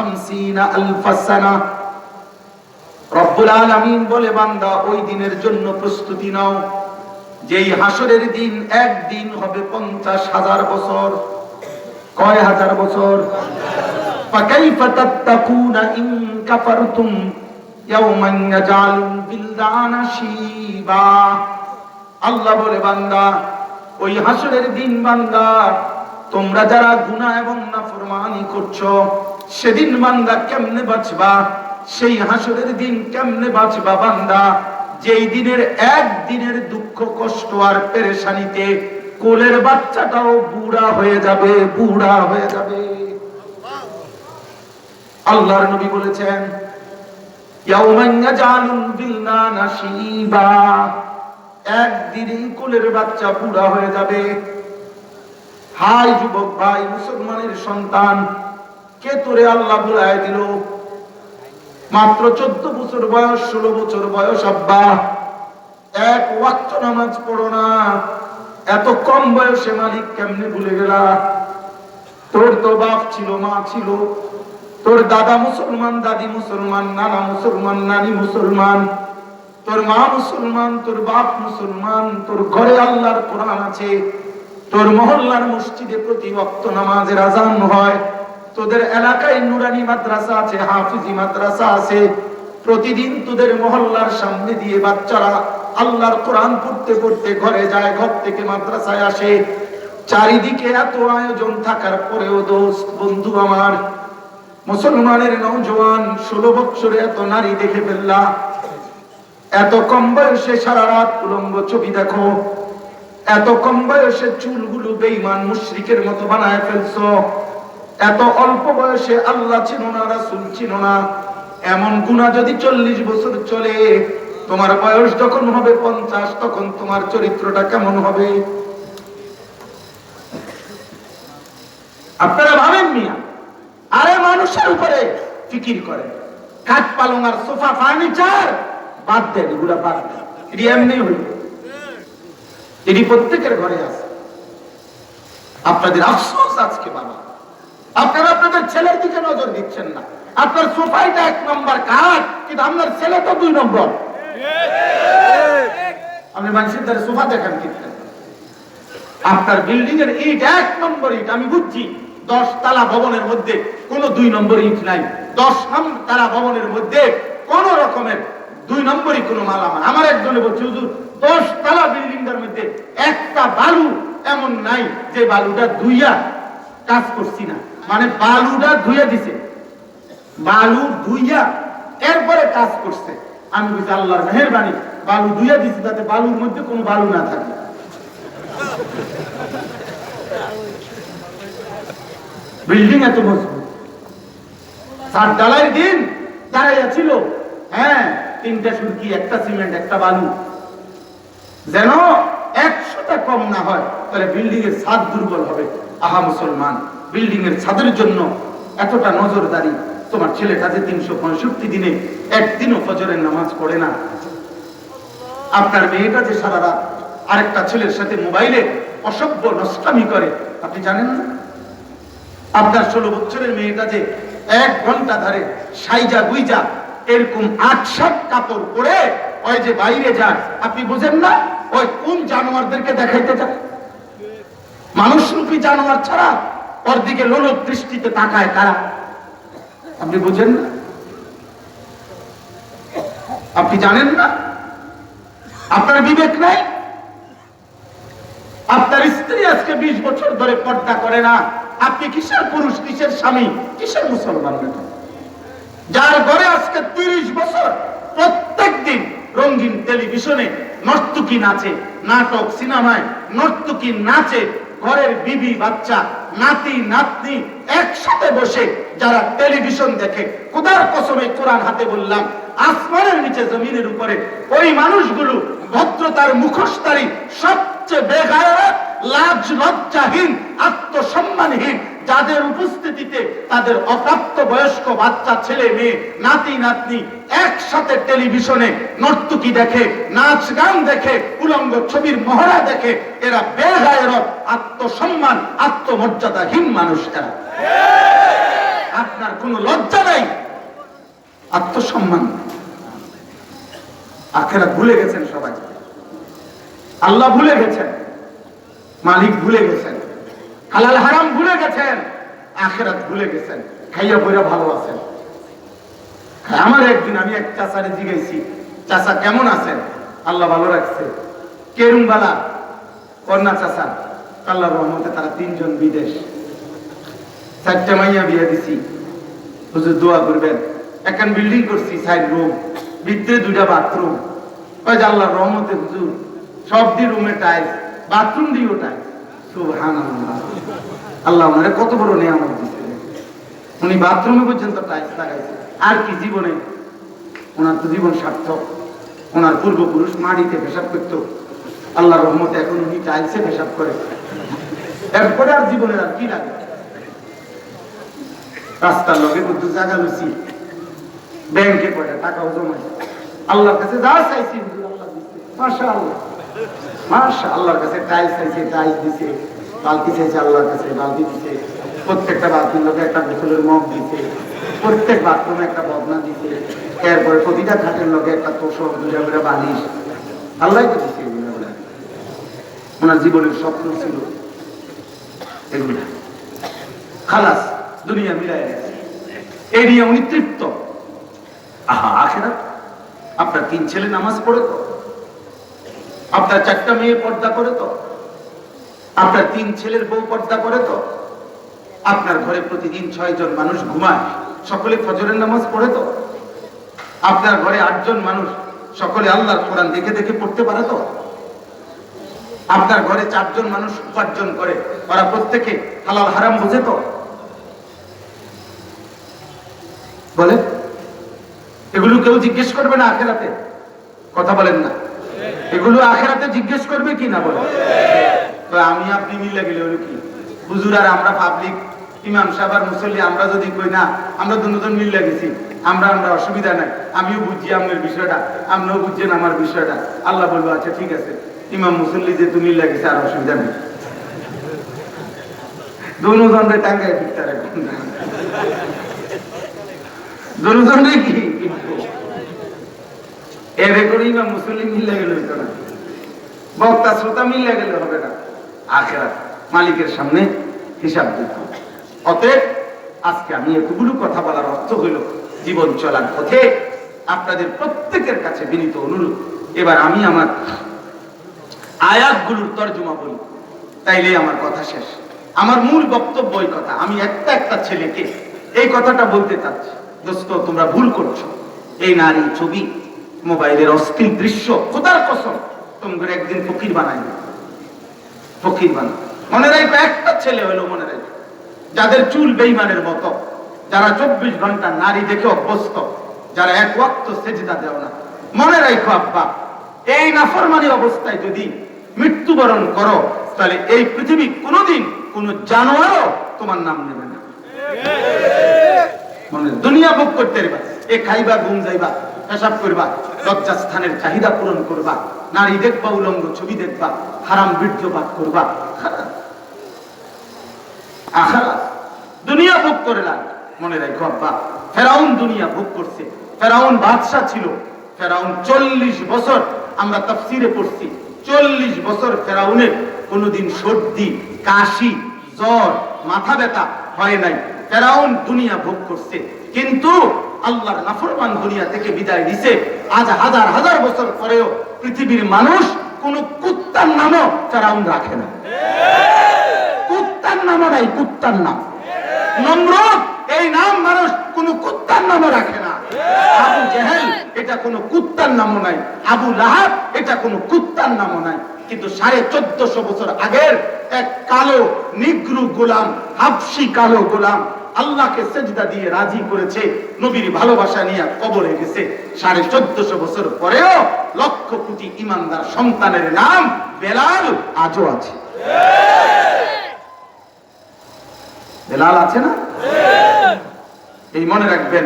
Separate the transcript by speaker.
Speaker 1: 50 আলফ সানা। রব্বুল আলামিন বলে, বান্দা ওই দিনের জন্য প্রস্তুতি নাও যেই হাসরের দিন একদিন হবে 50,000 বছর। কয় হাজার বছর? ফাকাইফা তাত্তাকুনা ইন কাফারতুম ইয়াওমান ইয়াজালুল বিলদানা শিবা। আল্লাহ বলে, বান্দা ওই হাসরের দিন বান্দা তোমরা যারা গুনাহ এবং নাফরমানি করছো সেদিন বান্দা কেমনে বাঁচবা? সেই হাসরের দিন কেমনে বাঁচবা বান্দা? যেই দিনের একদিনের দুঃখ কষ্ট আর পেরেশানিতে কোলের বাচ্চাটাও বুড়া হয়ে যাবে, বুড়া হয়ে যাবে। আল্লাহর নবী বলেছেন, ইয়াউমান ইয়াজালুল বিলদানা শিবা, একদিনেই কোলের বাচ্চা বুড়া হয়ে যাবে। হাই যুবক ভাই, মুসলমানের সন্তান, কে তোরে আল্লাহ বুলায় দিল? মাত্র 14 বছর বয়স, 16 বছর বয়স, আব্বা এক ওয়াক্ত নামাজ পড়ো না, এত কম বয়সে মালিক কেমনে ভুলে গেলা? তোর তো বাপ ছিল, মা ছিল, তোর দাদা মুসলমান, দাদি মুসলমান, নানা মুসলমান, নানি মুসলমান, তোর মা মুসলমান, তোর বাপ মুসলমান, তোর ঘরে আল্লাহর কোরআন আছে, তোর মহল্লার মসজিদে প্রতি ওয়াক্ত নামাজের আযান হয়, তোদের এলাকায় নুরানি মাদ্রাসা আছে, হাফিজি মাদ্রাসা আছে, প্রতিদিন তোদের মহল্লার সামনে দিয়ে বাচ্চারা আল্লাহর কোরআন পড়তে পড়তে ঘরে যায়, ঘর থেকে মাদ্রাসায় আসে। চারিদিকে এত আয়োজন থাকার পরেও দোস্ত, বন্ধু আমার, মুসলমানের নওজোয়ান 16 বছরে এত নারী দেখে ফেললা, এত কম বয়সে সারা রাত উলঙ্গ ছবি দেখো, এত কম বয়সে চুলগুলো বেঈমান মুশরিকের মতো বানায় ফেলছো, এত অল্প বয়সে আল্লাহ চিনো না, রাসূল চিনো না। এমন গুনাহ যদি 40 বছর চলে, তোমার বয়স যখন হবে 50, তখন তোমার চরিত্রটা কেমন হবে? আপনারা ভাবেন মিয়া, আরে মানুষের উপরে ফিকির করে, খাট পালং আর সোফা ফার্নিচার বাদ দেন, এগুলা বাদ দেন, এটি এমনি হইল, এটি প্রত্যেকের ঘরে আছে। আপনাদের আফসোস আজকে বাবা, আপনারা আপনাদের ছেলের দিকে নজর দিচ্ছেন না। আপনার সোফাইটা 1 নম্বর কাঠ, কিন্তু আপনার ছেলে তো 2 নম্বর। আপনি মানুষের দ্বারা সোফা দেখেন কিন্তু আপনার বিল্ডিং এর ইট 1 নম্বর ইট। আমি বুঝছি 10 তলা ভবনের মধ্যে কোনো 2 নম্বর ইট নাই, 10 তলা ভবনের মধ্যে কোন রকমের 2 নম্বরই কোনো মালামাল। আমার একজনে বলছে, হুজুর 10 তলা বিল্ডিং এর মধ্যে একটা বালু এমন নাই যে বালুটা ধুইয়া কাজ করছি না, মানে বালুটা ধুইয়া দিছে, বালু ধুইয়া এরপরে কাজ করছে। আমি বুঝি আল্লাহর মেহেরবানি, বালু ধুইয়া দিছে যাতে বালুর মধ্যে কোনো বালু না থাকে। বিল্ডিং এত মজবুত, 7 ঢালাইয়ের দিন দাঁড়াইয়া ছিল, হ্যাঁ 3টা সুরকি, 1টা সিমেন্ট, 1টা বালু, যেন 100টা কম না হয়, তাহলে বিল্ডিং এর ছাদ দুর্বল হবে। আহা মুসলমান, বিল্ডিং এর ছাদের জন্য এতটা নজরদারি। তোমার ছেলেটা যে 365 দিনে একদিনও ফজরের নামাজ পড়ে না, আপনার মেয়েটা যে সারা রাত আরেকটা ছেলের সাথে মোবাইলে অসভ্য নষ্টামি করে, আপনি জানেন না? আপনার 16 বছরের মেয়েটা যে 1 ঘন্টা ধরে সাইজা গুইজা এরকম 8-7 কাপড় পরে ওই যে বাইরে যায়, আপনি বুঝেন না? ওই কোন জানোয়ারদেরকে দেখাইতে যায়? মানুষরূপী জানোয়ার ছাড়া ওর দিকে লোলক দৃষ্টিতে তাকায় কারা? আপনি বুঝেন না? আপনি জানেন না? আপনার বিবেক নাই? আপনার স্ত্রী আজকে 20 বছর ধরে পর্দা করে না, আপনি কিসের পুরুষ, কিসের স্বামী, কিসের মুসলমান? যার ঘরে আজকে 30 বছর প্রত্যেক দিন রঙিন টেলিভিশনে নর্তকী নাচে, নাটক সিনেমায় নর্তকী নাচে, ঘরের বিবি বাচ্চা নাতি নাতনি একসাথে বসে যারা টেলিভিশন দেখে, খোদার কসমে কোরআন হাতে বললাম, আসমানের নিচে জমিনের উপরে ওই মানুষগুলো ভদ্রতার মুখোশধারী, সবচেয়ে বেগায়রত, লাজ লজ্জাহীন, আত্মসম্মানহীন, যাদের উপস্থিতিতে তাদের অপ্রাপ্ত বয়স্ক বাচ্চা ছেলে মেয়ে নাতি নাতনি একসাথে টেলিভিশনে নর্তকী দেখে, নাচ গান দেখে, উলঙ্গ ছবির মহড়া দেখে, এরা বেগায়রত, আত্মসম্মান, আত্মমর্যাদাহীন মানুষ। এরা আপনার কোনো লজ্জা নাই, আত্মসম্মান। আখিরাত ভুলে গেছেন সবাই, আল্লাহ ভুলে গেছেন, মালিক ভুলে গেছেন, হালাল হারাম ভুলে গেছেন, আখিরাত ভুলে গেছেন, খাইয়া বইরা ভালো আছেন। আমার একদিন আমি এক চাচারে জিজ্ঞাসি, চাচা কেমন আছেন? আল্লাহ ভালো রাখছে। কেরুম বালা? কন্যা চাচা, আল্লাহর রহমতে তারা 3 জন বিদেশ, 4টা মাইয়া বিয়ে দিছি, হুজুর দোয়া করবেন। এখন বিল্ডিং করছি 4 রুম, ভিতরে 2টা বাথরুম। ওই যে আল্লাহর রহমতে হুজুর সব দি রুমে টাইলস, বাথরুম দিও টাইলস। সুবহানাল্লাহ, আল্লাহ ওনারে কত বড় নিয়ামত দিয়েছে। উনি বাথরুমে পর্যন্ত টাইলস লাগাইছে। আর কি জীবনে ওনার তো জীবন সার্থক। ওনার পূর্বপুরুষ মাটিতে পেশাব করতো, আল্লাহর রহমতে এখন উনি টাইলসে পেশাব করে। এরপরে আর জীবনের আর কি লাগে? রাস্তার লগে কিন্তু জায়গা লুচি, ব্যাংকে পড়ে টাকাও জমাই, আল্লাহর কাছে যা চাইছি আল্লাহ দিচ্ছে। মাশাআল্লাহ, মাশাআল্লাহর কাছে টাইলস চাইছে, টাইলস দিছে। বালতি চাইছে, আল্লাহর কাছে বালতি দিছে। প্রত্যেকটা বাথরুমের লোকে একটা বোতলের মগ দিছে, প্রত্যেক বাথরুমে একটা বদনা দিছে। এরপরে প্রতিটা খাটের লোকে একটা তোষক, 2টা করে বালিশ, আল্লাহ তো দিছে। ওনার জীবনের স্বপ্ন ছিল এগুলা, খালাস দুনিয়া মিলাই গেছে, এই নিয়ে উনি তৃপ্ত। আহা, আখিরাত। আপনার 3 ছেলে নামাজ পড়ে তো, আপনার 4টা মেয়ে পর্দা করে তো, আপনার 3 ছেলের বউ পর্দা করে তো, আপনার ঘরে প্রতিদিন 6 জন মানুষ ঘুমায়, সকলে ফজরের নামাজ পড়ে তো, আপনার ঘরে 8 জন মানুষ সকলে আল্লাহর কোরআন দেখে দেখে পড়তে পারে তো, আপনার ঘরে 4 জন মানুষ উপার্জন করে, ওরা প্রত্যেকে হালাল হারাম বোঝে তো? বলে এগুলো কেউ জিজ্ঞেস করবে না আখিরাতে? কথা বলেন না, এগুলো আখিরাতে জিজ্ঞেস করবে কি না? বলে তো আমি আপনি মিলে গেলে হলো কি? হুজুর আর আমরা পাবলিক, ইমাম সাহেব আর মুসল্লি, আমরা যদি কই না আমরা দুজন মিলে গেছি, আমরা অসুবিধা নাই, আমিও বুঝছি আপনার বিষয়টা, আপনিও বুঝছেন আমার বিষয়টা, আল্লাহ বলবো আচ্ছা ঠিক আছে, ইমাম মুসল্লি যে তুমি লাগেছে আর অসুবিধা নেই। দুজনের টাঙ্গায় ফিরতে রাখবেন, দুজনে কি এরে করে ইমাম মুসল্লি মিলে গেলে হইতো না, বক্তা শ্রোতা মিলে গেলে হবে না। আখিরাত মালিকের সামনে হিসাব দিতে হবে। অতএব আজকে আমি এতগুলো কথা বলার অর্থ হইল জীবন চলার পথে আপনাদের প্রত্যেকের কাছে বিনীত অনুরোধ, এবার আমি আমার আয়াতগুলোর তর্জমা বলি, তাইলে আমার কথা শেষ। আমার মূল বক্তব্য এই কথা। আমি একটা ছেলেকে এই কথাটা বলতে চাচ্ছি, দোস্ত তোমরা ভুল করছো। এই নারী ছবি, মোবাইলের অশ্লীল দৃশ্য, খোদার কসম তোমাদের একদিন ফকির বানাই, ফকির বানাই। মনে রাখো, একটা ছেলে হলো, মনে রাখো, যাদের চুল বেঈমানের মতো, যারা 24 ঘন্টা নারী দেখে অভ্যস্ত, যারা 1 ওয়াক্ত সেজদা দেও না। মনে রাখো আব্বা, এই নাফরমানি অবস্থায় যদি মৃত্যুবরণ করো, তাহলে এই পৃথিবী কোনোদিন কোন জানোয়ারও তোমার নাম নেবে না। মনে দুনিয়া ভোগ করতে পারবা, এ খাইবা, ঘুম যাইবা, পেশাব করবা, লজ্জা স্থানের চাহিদা পূরণ করবা, নারী দেখবা, উলঙ্গ ছবি দেখবা, হারাম বীর্যপাত করবা, আখিরাত দুনিয়া ভোগ করে লাগ। মনে রাখো আব্বা, ফেরাউন দুনিয়া ভোগ করছে, ফেরাউন বাদশা ছিল, ফেরাউন 40 বছর, আমরা তাফসীরে পড়ছি, 40 বছর ফেরাউনের কোনদিন সর্দি, কাশি, জ্বর, মাথা ব্যথা হয় নাই। ফেরাউন দুনিয়া ভোগ করছে, কিন্তু আল্লাহর নাফরমান দুনিয়া থেকে বিদায় দিছে। আজ হাজার হাজার বছর পরেও পৃথিবীর মানুষ কোন কুত্তার নামও ফেরাউন রাখে না। কুত্তার নামও নাই, কুত্তার নাম। নমরুদ এই নাম মানুষ কোন কুত্তার নামও রাখে না। আবু জেহেল এটা কোন কুত্তার নামও নাই, আবু লাহাব এটা কোন কুত্তার নামও নাই। কিন্তু 1450 বছর আগের এক কালো নিগ্রু গোলাম, হাবশি কালো গোলাম আল্লাহকে সেজদা দিয়ে রাজি করেছে, নবীর ভালোবাসা নিয়ে কবরে গেছে। 1450 বছর পরেও লক্ষ কোটি ইমানদার সন্তানের নাম বেলাল আজও আছে। বেলাল আছে না? এই মনে রাখবেন।